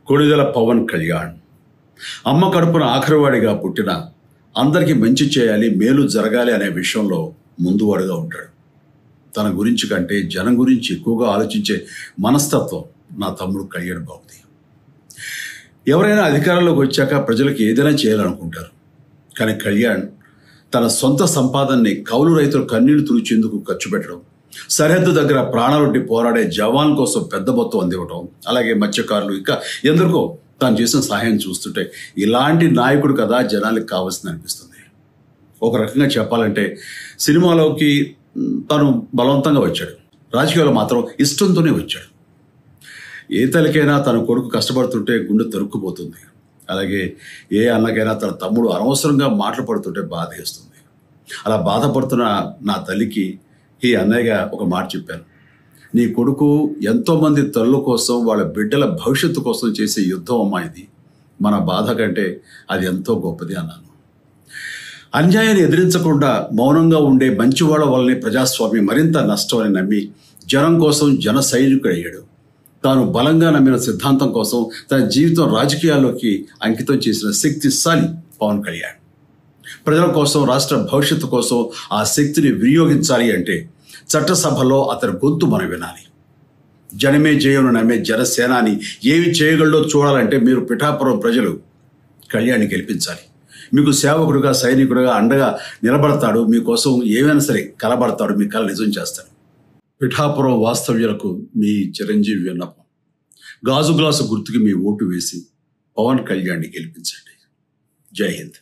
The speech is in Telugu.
కొణిదెల పవన్ కళ్యాణ్ అమ్మ కడుపున ఆఖరివాడిగా పుట్టిన అందరికీ మంచి చేయాలి, మేలు జరగాలి అనే విషయంలో ముందువాడుగా ఉంటాడు. తన గురించి కంటే జనం గురించి ఎక్కువగా ఆలోచించే మనస్తత్వం నా తమ్ముడు కళ్యాణ్ బాబుది. ఎవరైనా అధికారంలోకి వచ్చాక ప్రజలకు ఏదైనా చేయాలనుకుంటారు. కానీ కళ్యాణ్ తన సొంత సంపాదనని కౌలు రైతులు కన్నీళ్లు తుడిచేందుకు ఖర్చు పెట్టడం, సరిహద్దు దగ్గర ప్రాణాలొడ్డి పోరాడే జవాన్ కోసం పెద్ద మొత్తం అందివ్వటం, అలాగే మత్స్యకారులు ఇంకా ఎందరికో తాను చేసిన సహాయం చూస్తుంటే ఇలాంటి నాయకుడు కదా జనాలకు కావాల్సింది అనిపిస్తుంది. ఒక రకంగా చెప్పాలంటే సినిమాలోకి తను బలవంతంగా వచ్చాడు, రాజకీయాల్లో మాత్రం ఇష్టంతోనే వచ్చాడు. ఏ తల్లికైనా తన కొడుకు కష్టపడుతుంటే గుండె తరుక్కుపోతుంది. అలాగే ఏ అన్నకైనా తన తమ్ముడు అనవసరంగా మాటలు పడుతుంటే బాధ వేస్తుంది. అలా బాధపడుతున్న నా తల్లికి ఈ అన్నయ్యగా ఒక మాట చెప్పాను. నీ కొడుకు ఎంతోమంది తల్లుల కోసం, వాళ్ళ బిడ్డల భవిష్యత్తు కోసం చేసే యుద్ధం అమ్మా ఇది. మన బాధ కంటే అది ఎంతో గొప్పది అన్నాను. అన్యాయాన్ని ఎదిరించకుండా మౌనంగా ఉండే మంచివాళ్ల వల్లనే ప్రజాస్వామ్యం మరింత నష్టం అని నమ్మి జనం కోసం జన సైనికుడయ్యాడు. తాను బలంగా నమ్మిన సిద్ధాంతం కోసం తన జీవితం రాజకీయాల్లోకి అంకితం చేసిన శక్తిశాలి పవన్ కళ్యాణ్. ప్రజల కోసం, రాష్ట్ర భవిష్యత్తు కోసం ఆ శక్తిని వినియోగించాలి అంటే చట్టసభలో అతని గొంతు మనం వినాలి. జనమే జయను నమ్మే జనసేనాని ఏమి చేయగలడో చూడాలంటే మీరు పిఠాపురం ప్రజలు కళ్యాణ్ని గెలిపించాలి. మీకు సేవకుడుగా, సైనికుడుగా అండగా నిలబడతాడు. మీకోసం ఏమైనా సరే కలబడతాడు, మీ కళ నిజం చేస్తాడు. పిఠాపురం వాస్తవ్యులకు మీ చిరంజీవి విన్నపం, గాజు గ్లాసు గుర్తుకి మీ ఓటు వేసి పవన్ కళ్యాణ్ని గెలిపించండి. జై హింద్.